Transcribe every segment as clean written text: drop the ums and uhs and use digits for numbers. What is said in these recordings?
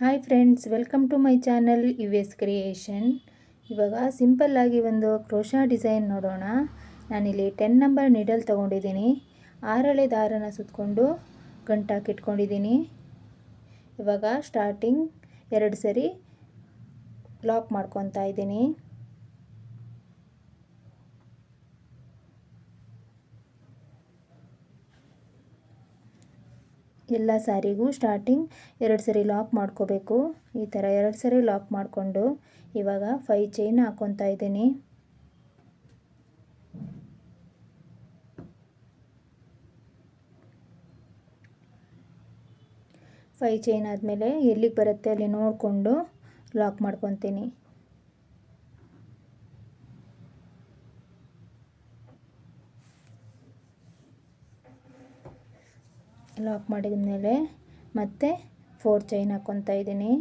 Hi friends, welcome to my channel US creation. ಇವಾಗ ಸಿಂಪಲ್ಲಾಗಿ ಒಂದು ಕ್ರೋಶಾ ಡಿಸೈನ್ ನೋಡೋಣ. ನಾನಿಲ್ಲಿ 10 ನಂಬರ್ ನೀಡಲ್ ತೊಗೊಂಡಿದ್ದೀನಿ. 6 ದಾರನ ಸುತ್ತಕೊಂಡು ಗಂಟಾಕಿಟ್ಕೊಂಡಿದ್ದೀನಿ. ಇವಾಗ ಸ್ಟಾರ್ಟಿಂಗ್ 2 ಸರಿ ಲಾಕ್ ಮಾಡ್ಕೊತಾ ಇದ್ದೀನಿ. ಎಲ್ಲ ಸಾರಿಗೂ ಸ್ಟಾರ್ಟಿಂಗ್ 2 ಸರಿ ಲಾಕ್ ಮಾಡ್ಕೋಬೇಕು. ಈ ಥರ 2 ಸರಿ ಲಾಕ್ ಮಾಡಿಕೊಂಡು ಇವಾಗ 5 ಚೈನ್ ಹಾಕ್ಕೊತಾ ಇದ್ದೀನಿ. ಫೈವ್ ಚೈನ್ ಆದಮೇಲೆ ಎಲ್ಲಿಗೆ ಬರುತ್ತೆ ಅಲ್ಲಿ ನೋಡಿಕೊಂಡು ಲಾಕ್ ಮಾಡ್ಕೊತೀನಿ. ಲಾಕ್ ಮಾಡಿದ ಮೇಲೆ ಮತ್ತೆ 4 ಚೈನ್ ಹಾಕ್ಕೊತಾ ಇದ್ದೀನಿ.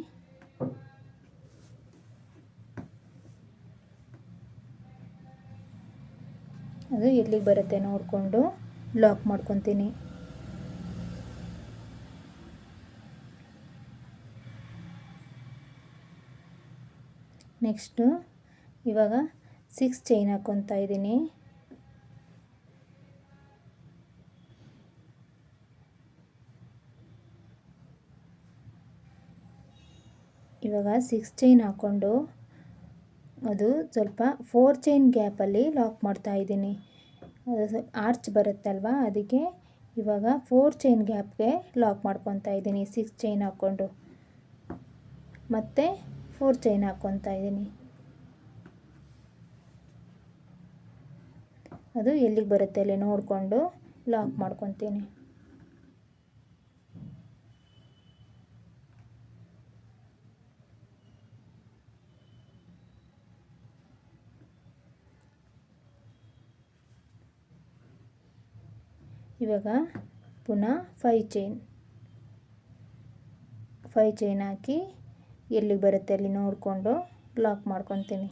ಅದು ಎಲ್ಲಿಗೆ ಬರುತ್ತೆ ನೋಡಿಕೊಂಡು ಲಾಕ್ ಮಾಡ್ಕೊತೀನಿ. ನೆಕ್ಸ್ಟು ಇವಾಗ 6 ಚೈನ್ ಹಾಕ್ಕೊತಾ ಇದ್ದೀನಿ. ಇವಾಗ 6 ಚೈನ್ ಹಾಕ್ಕೊಂಡು ಅದು ಸ್ವಲ್ಪ 4 ಚೈನ್ ಗ್ಯಾಪಲ್ಲಿ ಲಾಕ್ ಮಾಡ್ತಾ ಇದ್ದೀನಿ. ಅದು ಆರ್ಚ್ ಬರುತ್ತಲ್ವ, ಅದಕ್ಕೆ ಇವಾಗ 4 ಚೈನ್ ಗ್ಯಾಪ್ಗೆ ಲಾಕ್ ಮಾಡ್ಕೊತಾ ಇದ್ದೀನಿ. 6 ಚೈನ್ ಹಾಕ್ಕೊಂಡು ಮತ್ತೆ 4 ಚೈನ್ ಹಾಕ್ಕೊತಾ ಇದ್ದೀನಿ. ಅದು ಎಲ್ಲಿಗೆ ಬರುತ್ತೆ ಅಲ್ಲಿ ನೋಡಿಕೊಂಡು ಲಾಕ್ ಮಾಡ್ಕೊತೀನಿ. ಇವಾಗ ಪುನಃ 5 ಚೈನ್ ಹಾಕಿ ಎಲ್ಲಿಗೆ ಬರುತ್ತೆ ಅಲ್ಲಿ ನೋಡಿಕೊಂಡು ಲಾಕ್ ಮಾಡ್ಕೊತೀನಿ.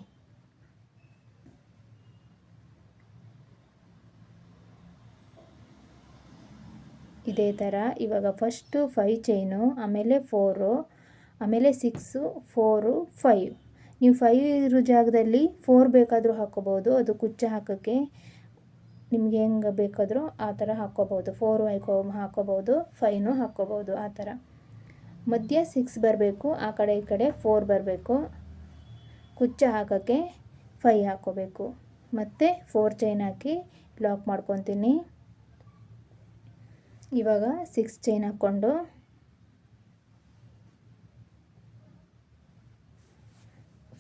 ಇದೇ ಥರ ಇವಾಗ ಫಸ್ಟು 5 ಚೈನು, ಆಮೇಲೆ 4, ಆಮೇಲೆ 6, 4, 5. ನೀವು 5 ಇರೋ ಜಾಗದಲ್ಲಿ 4 ಬೇಕಾದರೂ ಹಾಕ್ಕೋಬೋದು. ಅದು ಕುಚ್ಚ ಹಾಕೋಕ್ಕೆ ನಿಮ್ಗೆ ಹೆಂಗೆ ಬೇಕಾದರೂ ಆ ಥರ ಹಾಕ್ಕೋಬೋದು. 4 ಹಾಕ್ಕೋಬೋದು, 5 ಹಾಕ್ಕೋಬೋದು. ಆ ಥರ ಮಧ್ಯ 6 ಬರಬೇಕು, ಆ ಕಡೆ ಈ ಕಡೆ 4 ಬರಬೇಕು. ಕುಚ್ಚ ಹಾಕೋಕ್ಕೆ 5 ಹಾಕ್ಕೋಬೇಕು. ಮತ್ತು 4 ಚೈನ್ ಹಾಕಿ ಲಾಕ್ ಮಾಡ್ಕೊತೀನಿ. ಇವಾಗ 6 ಚೈನ್ ಹಾಕ್ಕೊಂಡು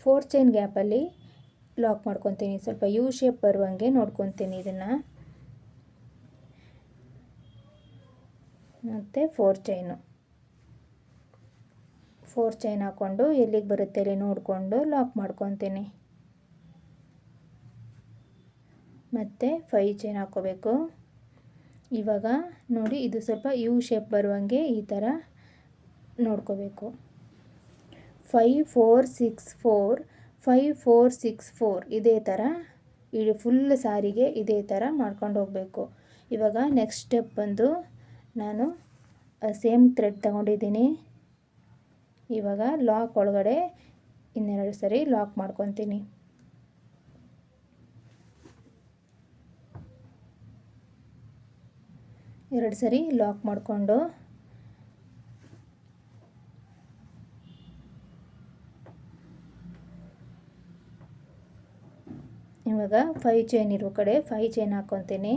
ಫೋರ್ ಚೈನ್ ಗ್ಯಾಪಲ್ಲಿ ಲಾಕ್ ಮಾಡ್ಕೊತೀನಿ. ಸ್ವಲ್ಪ ಯು ಶೇಪ್ ಬರುವಂಗೆ ನೋಡ್ಕೊತೀನಿ ಇದನ್ನು. ಮತ್ತು 4 ಚೈನ್ ಹಾಕ್ಕೊಂಡು ಎಲ್ಲಿಗೆ ಬರುತ್ತೆ ಅಲ್ಲಿ ನೋಡಿಕೊಂಡು ಲಾಕ್ ಮಾಡ್ಕೊತೀನಿ. ಮತ್ತು 5 ಚೈನ್ ಹಾಕ್ಕೋಬೇಕು. ಇವಾಗ ನೋಡಿ, ಇದು ಸ್ವಲ್ಪ ಯು ಶೇಪ್ ಬರುವಂಗೆ ಈ ಥರ ನೋಡ್ಕೋಬೇಕು. 5 4 6 4 5 4 6 4 ಇದೇ ಥರ ಇಡೀ ಫುಲ್ ಸಾರಿಗೆ ಇದೇ ಥರ ಮಾಡ್ಕೊಂಡು ಹೋಗಬೇಕು. ಇವಾಗ ನೆಕ್ಸ್ಟ್ ಸ್ಟೆಪ್ ಬಂದು ನಾನು ಸೇಮ್ ಥ್ರೆಡ್ ತಗೊಂಡಿದ್ದೀನಿ. ಇವಾಗ ಲಾಕ್ ಒಳಗಡೆ ಇನ್ನೆರಡು ಸರಿ ಲಾಕ್ ಮಾಡ್ಕೊತೀನಿ. ಎರಡು ಸರಿ ಲಾಕ್ ಮಾಡಿಕೊಂಡು ಇವಾಗ 5 ಚೈನ್ ಇರೋ ಕಡೆ 5 ಚೈನ್ ಹಾಕ್ಕೊತೀನಿ.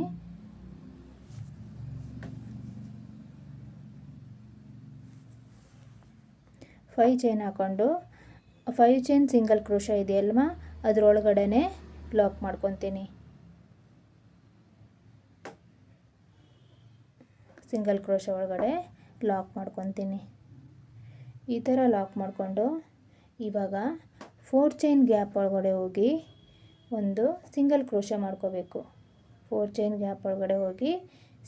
ಫೈವ್ ಚೈನ್ ಹಾಕ್ಕೊಂಡು 5 ಚೈನ್ ಸಿಂಗಲ್ ಕ್ರೋಶಾ ಇದೆಯಲ್ವ, ಅದರೊಳಗಡೆ ಲಾಕ್ ಮಾಡ್ಕೊತೀನಿ. ಸಿಂಗಲ್ ಕ್ರೋಶಾ ಒಳಗಡೆ ಲಾಕ್ ಮಾಡ್ಕೊತೀನಿ. ಈ ಥರ ಲಾಕ್ ಮಾಡಿಕೊಂಡು ಇವಾಗ 4 ಚೈನ್ ಗ್ಯಾಪ್ ಒಳಗಡೆ ಹೋಗಿ ಒಂದು ಸಿಂಗಲ್ ಕ್ರೋಶಾ ಮಾಡ್ಕೋಬೇಕು. 4 ಚೈನ್ ಗ್ಯಾಪ್ ಒಳಗಡೆ ಹೋಗಿ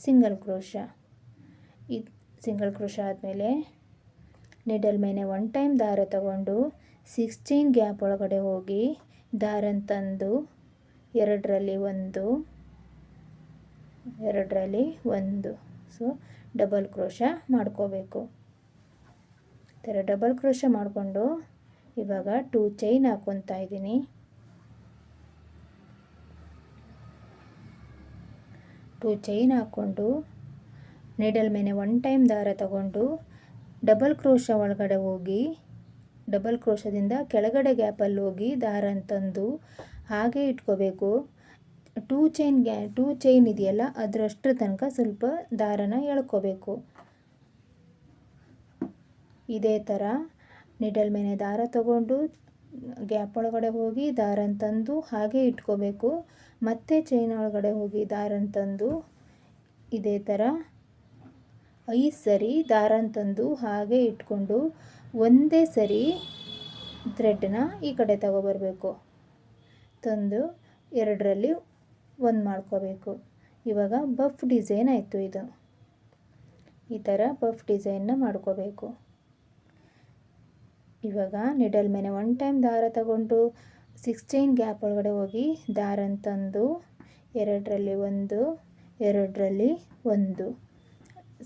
ಸಿಂಗಲ್ ಕ್ರೋಶಾ. ಈ ಸಿಂಗಲ್ ಕ್ರೋಶಾ ಆದಮೇಲೆ ನೀಡಲ್ ಮೇಲೆ 1 ಟೈಮ್ ದಾರ ತಗೊಂಡು 6 ಚೈನ್ ಗ್ಯಾಪ್ ಒಳಗಡೆ ಹೋಗಿ ದಾರನ ತಂದು ಎರಡರಲ್ಲಿ ಒಂದು ಸೊ ಡಬಲ್ ಕ್ರೋಶಾ ಮಾಡ್ಕೋಬೇಕು. ಥರ ಡಬಲ್ ಕ್ರೋಶ ಮಾಡಿಕೊಂಡು ಇವಾಗ 2 ಚೈನ್ ಹಾಕ್ಕೊತಾ ಇದ್ದೀನಿ. 2 ಚೈನ್ ಹಾಕ್ಕೊಂಡು ನೀಡಲ್ ಮೇಲೆ 1 ಟೈಮ್ ದಾರ ತಗೊಂಡು ಡಬಲ್ ಕ್ರೋಶ ಒಳಗಡೆ ಹೋಗಿ ಡಬಲ್ ಕ್ರೋಶದಿಂದ ಕೆಳಗಡೆ ಗ್ಯಾಪಲ್ಲಿ ಹೋಗಿ ದಾರ ತಂದು ಹಾಗೆ ಇಟ್ಕೋಬೇಕು. 2 ಚೈನ್ ಇದೆಯಲ್ಲ ಅದರಷ್ಟರ ತನಕ ಸ್ವಲ್ಪ ದಾರನ ಎಳ್ಕೋಬೇಕು. ಇದೇ ಥರ ನಿಡಲ್ ಮೇಲೆ ದಾರ ತಗೊಂಡು ಗ್ಯಾಪ್ ಒಳಗಡೆ ಹೋಗಿ ದಾರನ ತಂದು ಹಾಗೆ ಇಟ್ಕೋಬೇಕು. ಮತ್ತೆ ಚೈನ್ ಒಳಗಡೆ ಹೋಗಿ ದಾರನ ತಂದು ಇದೇ ಥರ 5 ಸರಿ ದಾರನ ತಂದು ಹಾಗೆ ಇಟ್ಕೊಂಡು ಒಂದೇ ಸರಿ ಥ್ರೆಡ್ನ ಈ ಕಡೆ ತಗೊಬರಬೇಕು. ತಂದು ಎರಡರಲ್ಲಿ ಒಂದು ಮಾಡ್ಕೋಬೇಕು. ಇವಾಗ ಬಫ್ ಡಿಸೈನ್ ಆಯಿತು. ಇದು ಈ ಥರ ಬಫ್ ಡಿಸೈನ್ನ ಮಾಡ್ಕೋಬೇಕು. ಇವಾಗ ನಿಡಲ್ ಮೇಲೆ 1 ಟೈಮ್ ದಾರ ತಗೊಂಡು 6 ಚೈನ್ ಗ್ಯಾಪ್ ಒಳಗಡೆ ಹೋಗಿ ದಾರನ ತಂದು ಎರಡರಲ್ಲಿ ಒಂದು ಎರಡರಲ್ಲಿ ಒಂದು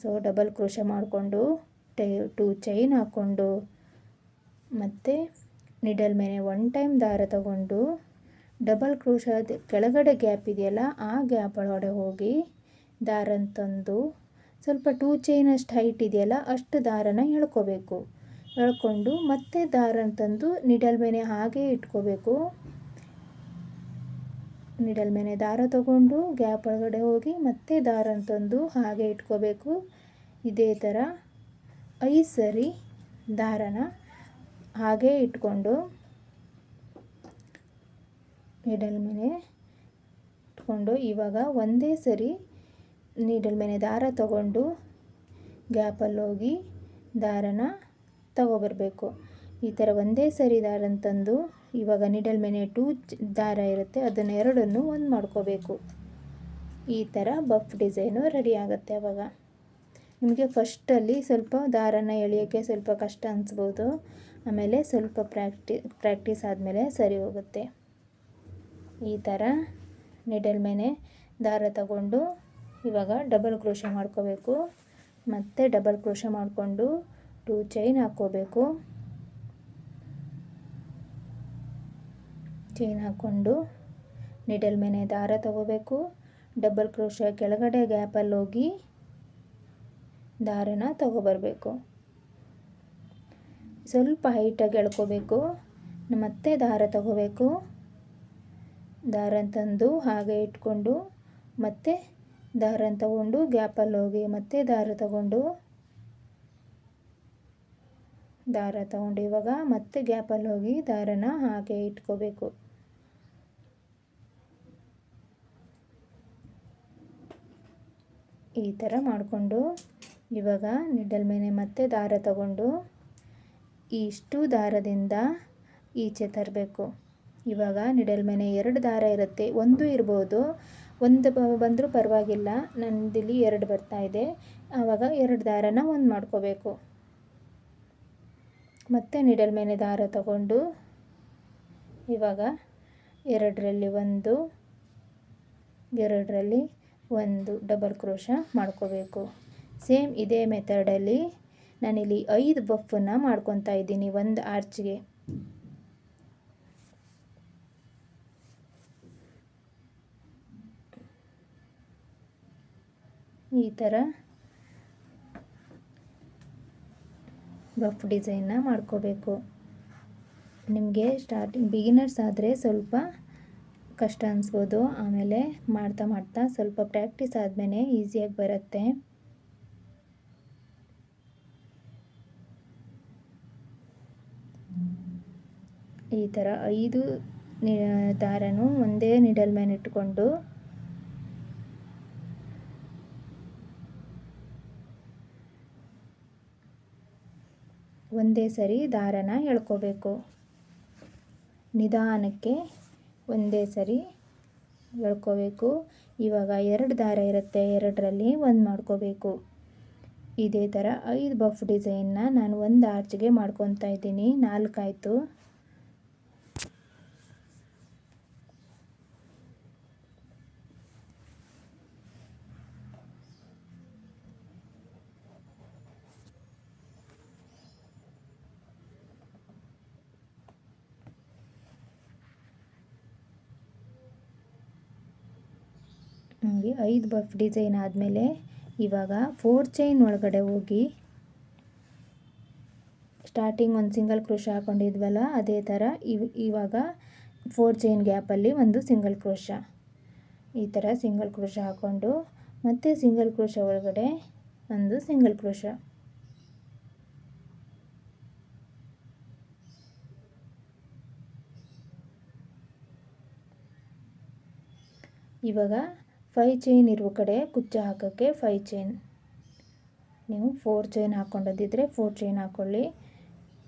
ಸೊ ಡಬಲ್ ಕ್ರೋಶ ಮಾಡಿಕೊಂಡು 2 ಚೈನ್ ಹಾಕ್ಕೊಂಡು ಮತ್ತು ನಿಡಲ್ ಮೇಲೆ 1 ಟೈಮ್ ದಾರ ತಗೊಂಡು ಡಬಲ್ ಕ್ರೋಶ ಕೆಳಗಡೆ ಗ್ಯಾಪ್ ಇದೆಯಲ್ಲ ಆ ಗ್ಯಾಪ್ ಒಳಗಡೆ ಹೋಗಿ ದಾರನ ತಂದು ಸ್ವಲ್ಪ 2 ಚೈನ್ ಅಷ್ಟು ಹೈಟ್ ಇದೆಯಲ್ಲ ಅಷ್ಟು ದಾರನ ಎಳ್ಕೋಬೇಕು. ಎಳ್ಕೊಂಡು ಮತ್ತೆ ದಾರನ ತಂದು ನಿಡಲ್ ಮೇಲೆ ಹಾಗೆ ಇಟ್ಕೋಬೇಕು. ನಿಡಲ್ ಮೇಲೆ ದಾರ ತಗೊಂಡು ಗ್ಯಾಪ್ ಒಳಗಡೆ ಹೋಗಿ ಮತ್ತೆ ದಾರನ ತಂದು ಹಾಗೆ ಇಟ್ಕೋಬೇಕು. ಇದೇ ಥರ 5 ಸರಿ ದಾರನ ಹಾಗೆ ಇಟ್ಕೊಂಡು ನಿಡಲ್ ಮೇಲೆ ಇಟ್ಕೊಂಡು ಇವಾಗ ಒಂದೇ ಸರಿ ನೀಡಲ್ ಮೇಲೆ ದಾರ ತಗೊಂಡು ಗ್ಯಾಪಲ್ಲಿ ಹೋಗಿ ದಾರನ ತಗೊಬರಬೇಕು. ಈ ಥರ ಒಂದೇ ಸರಿ ದಾರನ ತಂದು ಇವಾಗ ನಿಡಲ್ ಮೇಲೆ 2 ದಾರ ಇರುತ್ತೆ ಅದನ್ನು ಎರಡನ್ನು ಒಂದು ಮಾಡ್ಕೋಬೇಕು. ಈ ಥರ ಬಫ್ ಡಿಸೈನು ರೆಡಿ ಆಗುತ್ತೆ. ಆವಾಗ ನಿಮಗೆ ಫಸ್ಟಲ್ಲಿ ಸ್ವಲ್ಪ ದಾರನ ಎಳೆಯೋಕ್ಕೆ ಸ್ವಲ್ಪ ಕಷ್ಟ ಅನಿಸ್ಬೋದು, ಆಮೇಲೆ ಸ್ವಲ್ಪ ಪ್ರಾಕ್ಟೀಸ್ ಆದಮೇಲೆ ಸರಿ ಹೋಗುತ್ತೆ. ಈ ಥರ ನಿಡಲ್ ಮೇಲೆ ದಾರ ತಗೊಂಡು ಇವಾಗ ಡಬಲ್ ಕ್ರೋಶ ಮಾಡ್ಕೋಬೇಕು. ಮತ್ತು ಡಬಲ್ ಕ್ರೋಶ ಮಾಡಿಕೊಂಡು 2 ಚೈನ್ ಹಾಕ್ಕೋಬೇಕು. ಚೈನ್ ಹಾಕ್ಕೊಂಡು ನಿಡಲ್ ಮೇಲೆ ದಾರ ತಗೋಬೇಕು. ಡಬಲ್ ಕ್ರೋಶ ಕೆಳಗಡೆ ಗ್ಯಾಪಲ್ಲಿ ಹೋಗಿ ದಾರನ ತಗೊಬರಬೇಕು. ಸ್ವಲ್ಪ ಹೈಟಾಗಿ ಎಳ್ಕೋಬೇಕು. ಮತ್ತೆ ದಾರ ತಗೋಬೇಕು. ದಾರನ ತಂದು ಹಾಗೆ ಇಟ್ಕೊಂಡು ಮತ್ತೆ ದಾರನ ತಗೊಂಡು ಗ್ಯಾಪಲ್ಲಿ ಹೋಗಿ ಮತ್ತೆ ದಾರ ತಗೊಂಡು ಇವಾಗ ಮತ್ತೆ ಗ್ಯಾಪಲ್ಲಿ ಹೋಗಿ ದಾರನ ಹಾಗೆ ಇಟ್ಕೋಬೇಕು. ಈ ಥರ ಮಾಡಿಕೊಂಡು ಇವಾಗ ನಿಡಲ್ ಮೇಲೆ ಮತ್ತೆ ದಾರ ತಗೊಂಡು ಇಷ್ಟು ದಾರದಿಂದ ಈಚೆ ತರಬೇಕು. ಇವಾಗ ನಿಡಲ್ ಮೇಲೆ 2 ದಾರ ಇರುತ್ತೆ, ಒಂದು ಇರ್ಬೋದು, ಒಂದು ಬಂದರೂ ಪರವಾಗಿಲ್ಲ. ನನ್ನದಿಲ್ಲಿ 2 ಬರ್ತಾ ಇದೆ. ಆವಾಗ 2 ದಾರನ ಒಂದು ಮಾಡ್ಕೋಬೇಕು. ಮತ್ತು ನಿಡಲ್ ಮೇಲೆ ದಾರ ತಗೊಂಡು ಇವಾಗ ಎರಡರಲ್ಲಿ ಒಂದು ಡಬಲ್ ಕ್ರೋಶ ಮಾಡ್ಕೋಬೇಕು. ಸೇಮ್ ಇದೇ ಮೆಥಡಲ್ಲಿ ನಾನಿಲ್ಲಿ 5 ಬಫನ್ನು ಮಾಡ್ಕೊತಾ ಇದ್ದೀನಿ ಒಂದು ಆರ್ಚ್ಗೆ. ಈ ಥರ ಬಫ್ ಡಿಸೈನ್ನ ಮಾಡ್ಕೋಬೇಕು. ನಿಮಗೆ ಸ್ಟಾರ್ಟಿಂಗ್ ಬಿಗಿನರ್ಸ್ ಆದರೆ ಸ್ವಲ್ಪ ಕಷ್ಟ ಅನಿಸ್ಬೋದು, ಆಮೇಲೆ ಮಾಡ್ತಾ ಮಾಡ್ತಾ ಸ್ವಲ್ಪ ಪ್ರಾಕ್ಟೀಸ್ ಆದಮೇಲೆ ಈಸಿಯಾಗಿ ಬರುತ್ತೆ. ಈ ಥರ 5 ದಾರನೂ ಒಂದೇ ನಿಡಲ್ ಮೇಲೆ ಇಟ್ಕೊಂಡು ಒಂದೇ ಸರಿ ದಾರನ ಎಳ್ಕೋಬೇಕು. ನಿಧಾನಕ್ಕೆ ಒಂದೇ ಸರಿ ಎಳ್ಕೋಬೇಕು. ಇವಾಗ 2 ದಾರ ಇರುತ್ತೆ, ಎರಡರಲ್ಲಿ ಒಂದು ಮಾಡ್ಕೋಬೇಕು. ಇದೇ ಥರ 5 ಬಫ್ ಡಿಸೈನ್ನ ನಾನು ಒಂದು ಆರ್ಚ್ಗೆ ಮಾಡ್ಕೊತಾ ಇದ್ದೀನಿ. 4 ಆಯಿತು. ನೋಡಿ 5 ಬಫ್ ಡಿಸೈನ್ ಆದಮೇಲೆ ಇವಾಗ 4 ಚೈನ್ ಒಳಗಡೆ ಹೋಗಿ ಸ್ಟಾರ್ಟಿಂಗ್ ಒಂದು ಸಿಂಗಲ್ ಕ್ರೋಶ ಹಾಕ್ಕೊಂಡಿದ್ವಲ್ಲ ಅದೇ ಥರ ಇವಾಗ 4 ಚೈನ್ ಗ್ಯಾಪಲ್ಲಿ ಒಂದು ಸಿಂಗಲ್ ಕ್ರೋಶ, ಈ ಥರ ಸಿಂಗಲ್ ಕ್ರೋಶ ಹಾಕ್ಕೊಂಡು ಮತ್ತೆ ಸಿಂಗಲ್ ಕ್ರೋಶ ಒಳಗಡೆ ಒಂದು ಸಿಂಗಲ್ ಕ್ರೋಶ, ಇವಾಗ 5 ಚೈನ್ ಇರುವ ಕಡೆ ಕುಚ್ಚ ಹಾಕೋಕ್ಕೆ 5 ಚೈನ್, ನೀವು 4 ಚೈನ್ ಹಾಕ್ಕೊಂಡಿದ್ದರೆ 4 ಚೈನ್ ಹಾಕ್ಕೊಳ್ಳಿ.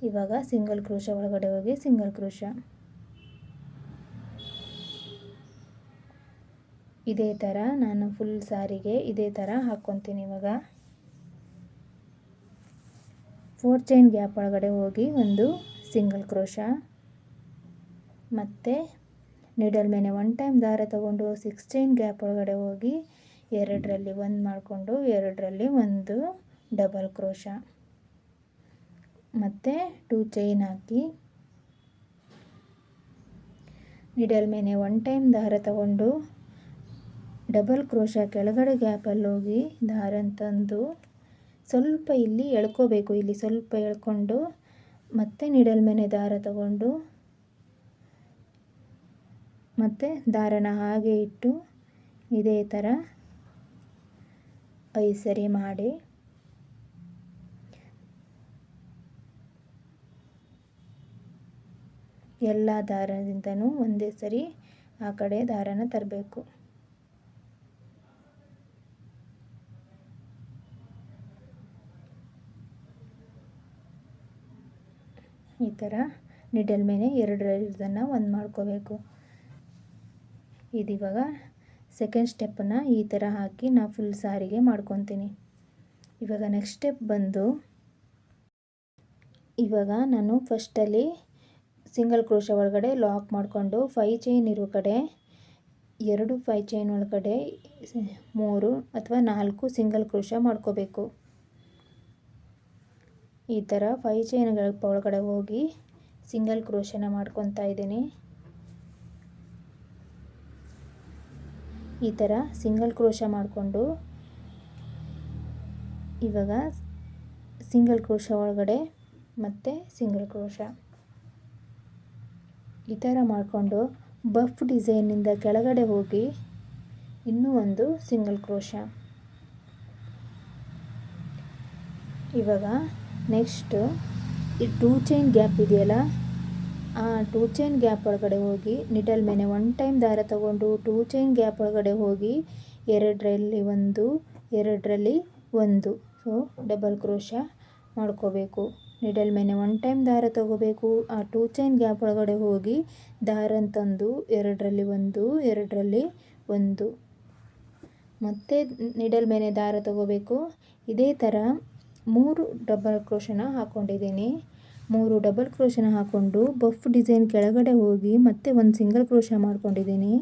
ಇವಾಗ ಸಿಂಗಲ್ ಕ್ರೋಶ ಒಳಗಡೆ ಹೋಗಿ ಸಿಂಗಲ್ ಕ್ರೋಶ, ಇದೇ ಥರ ನಾನು ಫುಲ್ ಸಾರಿಗೆ ಇದೇ ಥರ ಹಾಕ್ಕೊತೀನಿ. ಇವಾಗ 4 ಚೈನ್ ಗ್ಯಾಪ್ ಒಳಗಡೆ ಹೋಗಿ ಒಂದು ಸಿಂಗಲ್ ಕ್ರೋಶ, ಮತ್ತು ನೀಡಲ್ ಮೇಲೆ 1 ಟೈಮ್ ದಾರ ತಗೊಂಡು 6 ಚೈನ್ ಗ್ಯಾಪ್ ಒಳಗಡೆ ಹೋಗಿ 2ರಲ್ಲಿ 1 ಮಾಡಿಕೊಂಡು 2ರಲ್ಲಿ ಒಂದು ಡಬಲ್ ಕ್ರೋಶ, ಮತ್ತು 2 ಚೈನ್ ಹಾಕಿ ನೀಡಲ್ ಮೇಲೆ 1 ಟೈಮ್ ದಾರ ತಗೊಂಡು ಡಬಲ್ ಕ್ರೋಶ ಕೆಳಗಡೆ ಗ್ಯಾಪಲ್ಲಿ ಹೋಗಿ ದಾರ ತಂದು ಸ್ವಲ್ಪ ಇಲ್ಲಿ ಎಳ್ಕೋಬೇಕು, ಇಲ್ಲಿ ಸ್ವಲ್ಪ ಎಳ್ಕೊಂಡು ಮತ್ತೆ ನೀಡಲ್ ಮೇಲೆ ದಾರ ತಗೊಂಡು ಮತ್ತು ದಾರನ ಹಾಗೆ ಇಟ್ಟು ಇದೇ ಥರ 5 ಸರಿ ಮಾಡಿ ಎಲ್ಲ ದಾರದಿಂದನೂ ಒಂದೇ ಸರಿ ಆ ಕಡೆ ದಾರನ ತರಬೇಕು. ಈ ಥರ ನಿಡಲ್ ಮೇಲೆ 2 ಒಂದು ಮಾಡ್ಕೋಬೇಕು. ಇದಿವಾಗ ಸೆಕೆಂಡ್ ಸ್ಟೆಪ್ಪನ್ನು ಈ ಥರ ಹಾಕಿ ನಾನು ಫುಲ್ ಸಾರಿಗೆ ಮಾಡ್ಕೊತೀನಿ. ಇವಾಗ ನೆಕ್ಸ್ಟ್ ಸ್ಟೆಪ್ ಬಂದು ಇವಾಗ ನಾನು ಫಸ್ಟಲ್ಲಿ ಸಿಂಗಲ್ ಕ್ರೋಶ ಒಳಗಡೆ ಲಾಕ್ ಮಾಡಿಕೊಂಡು 5 ಚೈನ್ ಇರೋ ಕಡೆ 2 5 ಚೈನ್ ಒಳಗಡೆ 3 ಅಥವಾ 4 ಸಿಂಗಲ್ ಕ್ರೋಶ ಮಾಡ್ಕೋಬೇಕು. ಈ ಥರ 5 ಚೈನ್ಗಳ ಒಳಗಡೆ ಹೋಗಿ ಸಿಂಗಲ್ ಕ್ರೋಶನ ಮಾಡ್ಕೊತಾ ಇದ್ದೀನಿ. ಈ ಥರ ಸಿಂಗಲ್ ಕ್ರೋಶ ಮಾಡಿಕೊಂಡು ಇವಾಗ ಸಿಂಗಲ್ ಕ್ರೋಶ ಒಳಗಡೆ ಮತ್ತು ಸಿಂಗಲ್ ಕ್ರೋಶ ಈ ಥರ ಮಾಡಿಕೊಂಡು ಬಫ್ ಡಿಸೈನಿಂದ ಕೆಳಗಡೆ ಹೋಗಿ ಇನ್ನೂ ಒಂದು ಸಿಂಗಲ್ ಕ್ರೋಶ. ಇವಾಗ ನೆಕ್ಸ್ಟು ಈ 2 ಚೈನ್ ಗ್ಯಾಪ್ ಇದೆಯಲ್ಲ, ಆ 2 ಚೈನ್ ಗ್ಯಾಪ್ ಒಳಗಡೆ ಹೋಗಿ ನಿಡಲ್ ಮೇಲೆ 1 ಟೈಮ್ ದಾರ ತಗೊಂಡು 2 ಚೈನ್ ಗ್ಯಾಪ್ ಒಳಗಡೆ ಹೋಗಿ 2ರಲ್ಲಿ 1 2ರಲ್ಲಿ 1 ಸೊ ಡಬಲ್ ಕ್ರೋಶ ಮಾಡ್ಕೋಬೇಕು. ನಿಡಲ್ ಮೇಲೆ 1 ಟೈಮ್ ದಾರ ತಗೋಬೇಕು, ಆ 2 ಚೈನ್ ಗ್ಯಾಪ್ ಒಳಗಡೆ ಹೋಗಿ ದಾರ ತಂದು 2ರಲ್ಲಿ 1 2ರಲ್ಲಿ 1 ಮತ್ತು ನಿಡಲ್ ಮೇಲೆ ದಾರ ತಗೋಬೇಕು. ಇದೇ ಥರ 3 ಡಬಲ್ ಕ್ರೋಶನ ಹಾಕ್ಕೊಂಡಿದ್ದೀನಿ. 3 ಡಬಲ್ ಕ್ರೋಶನ ಹಾಕ್ಕೊಂಡು ಬಫ್ ಡಿಸೈನ್ ಕೆಳಗಡೆ ಹೋಗಿ ಮತ್ತೆ ಒಂದು ಸಿಂಗಲ್ ಕ್ರೋಶ ಮಾಡ್ಕೊಂಡಿದ್ದೀನಿ.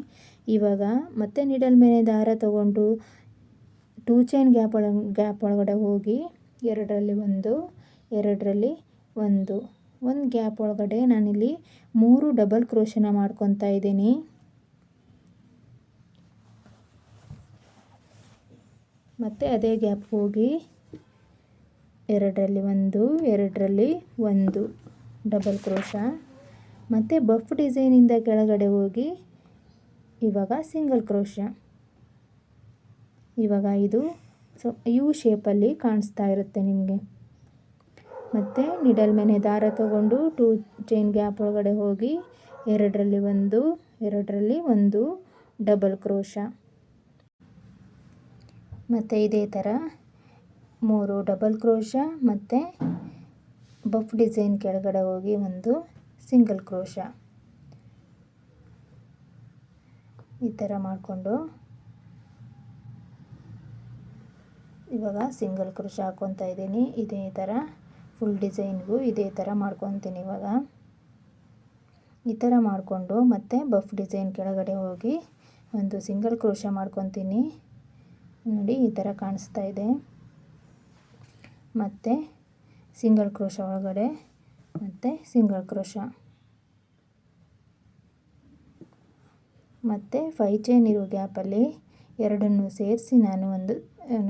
ಇವಾಗ ಮತ್ತೆ ನಿಡಲ್ ಮೇಲೆ ದಾರ ತಗೊಂಡು 2 ಚೈನ್ ಗ್ಯಾಪ್ ಒಳಗಡೆ ಹೋಗಿ 2ರಲ್ಲಿ 1 2ರಲ್ಲಿ 1 ಗ್ಯಾಪ್ ಒಳಗಡೆ ನಾನಿಲ್ಲಿ 3 ಡಬಲ್ ಕ್ರೋಶನ ಮಾಡ್ಕೊತಾ ಇದ್ದೀನಿ. ಮತ್ತು ಅದೇ ಗ್ಯಾಪ್ ಹೋಗಿ 2ರಲ್ಲಿ 1 2ರಲ್ಲಿ 1 ಡಬಲ್ ಕ್ರೋಶ ಮತ್ತು ಬಫ್ ಡಿಸೈನಿಂದ ಕೆಳಗಡೆ ಹೋಗಿ ಇವಾಗ ಸಿಂಗಲ್ ಕ್ರೋಶ. ಇವಾಗ ಇದು ಯು ಶೇಪಲ್ಲಿ ಕಾಣಿಸ್ತಾ ಇರುತ್ತೆ ನಿಮಗೆ. ಮತ್ತು ನಿಡಲ್ ಮೇಲೆ ದಾರ ತಗೊಂಡು 2 ಚೈನ್ ಗ್ಯಾಪ್ ಒಳಗಡೆ ಹೋಗಿ 2ರಲ್ಲಿ 1 2ರಲ್ಲಿ 1 ಡಬಲ್ ಕ್ರೋಶ ಮತ್ತು ಇದೇ ಥರ 3 ಡಬಲ್ ಕ್ರೋಶ ಮತ್ತು ಬಫ್ ಡಿಸೈನ್ ಕೆಳಗಡೆ ಹೋಗಿ ಒಂದು ಸಿಂಗಲ್ ಕ್ರೋಶ ಈ ಥರ ಮಾಡಿಕೊಂಡು ಇವಾಗ ಸಿಂಗಲ್ ಕ್ರೋಶ ಹಾಕ್ಕೊತಾ ಇದ್ದೀನಿ. ಇದೇ ಥರ ಫುಲ್ ಡಿಸೈನ್ಗೂ ಇದೇ ಥರ ಮಾಡ್ಕೊತೀನಿ. ಇವಾಗ ಈ ಥರ ಮಾಡಿಕೊಂಡು ಮತ್ತೆ ಬಫ್ ಡಿಸೈನ್ ಕೆಳಗಡೆ ಹೋಗಿ ಒಂದು ಸಿಂಗಲ್ ಕ್ರೋಶ ಮಾಡ್ಕೊತೀನಿ. ನೋಡಿ ಈ ಥರ ಕಾಣಿಸ್ತಾ ಇದೆ. ಮತ್ತು ಸಿಂಗಲ್ ಕ್ರೋಶ ಒಳಗಡೆ ಮತ್ತು ಸಿಂಗಲ್ ಕ್ರೋಶ ಮತ್ತು 5 ಚೈನ್ ಇರೋ ಗ್ಯಾಪಲ್ಲಿ ಎರಡನ್ನೂ ಸೇರಿಸಿ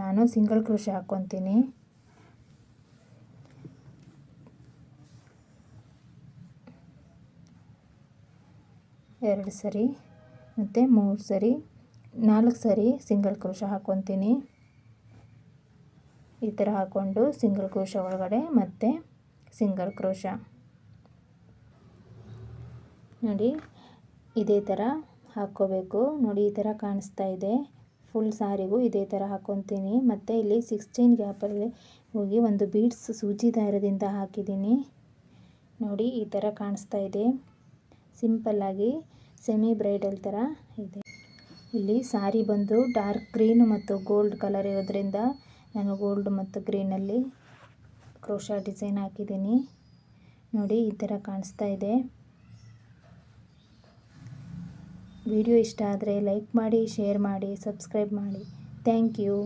ನಾನು ಸಿಂಗಲ್ ಕ್ರೋಶೆ ಹಾಕ್ಕೊತೀನಿ. ಎರಡು ಸರಿ ಮತ್ತು 3 ಸರಿ 4 ಸರಿ ಸಿಂಗಲ್ ಕ್ರೋಶೆ ಹಾಕ್ಕೊತೀನಿ. ಈ ಥರ ಹಾಕ್ಕೊಂಡು ಸಿಂಗಲ್ ಕ್ರೋಶೆ ಒಳಗಡೆ ಮತ್ತೆ ಸಿಂಗಲ್ ಕ್ರೋಶೆ ನೋಡಿ ಇದೇ ಥರ ಹಾಕ್ಕೋಬೇಕು. ನೋಡಿ ಈ ಥರ ಕಾಣಿಸ್ತಾ ಇದೆ. ಫುಲ್ ಸಾರಿಗೂ ಇದೇ ಥರ ಹಾಕ್ಕೊತೀನಿ. ಮತ್ತು ಇಲ್ಲಿ 16 ಗ್ಯಾಪಲ್ಲಿ ಹೋಗಿ ಒಂದು ಬೀಡ್ಸ್ ಸೂಜಿ ದಾರದಿಂದ ಹಾಕಿದ್ದೀನಿ. ನೋಡಿ ಈ ಥರ ಕಾಣಿಸ್ತಾ ಇದೆ. ಸಿಂಪಲ್ಲಾಗಿ ಸೆಮಿ ಬ್ರೈಡಲ್ ಥರ ಇದೆ. ಇಲ್ಲಿ ಸಾರಿ ಬಂದು ಡಾರ್ಕ್ ಗ್ರೀನ್ ಮತ್ತು ಗೋಲ್ಡ್ ಕಲರ್ ಇರೋದ್ರಿಂದ ನಾನು ಗೋಲ್ಡ್ ಮತ್ತು ಗ್ರೀನಲ್ಲಿ ಕ್ರೋಶಾ ಡಿಸೈನ್ ಹಾಕಿದ್ದೀನಿ. ನೋಡಿ ಈ ಥರ ಕಾಣಿಸ್ತಾ ಇದೆ. ವಿಡಿಯೋ ಇಷ್ಟ ಆದರೆ ಲೈಕ್ ಮಾಡಿ, ಶೇರ್ ಮಾಡಿ, ಸಬ್ಸ್ಕ್ರೈಬ್ ಮಾಡಿ. Thank you.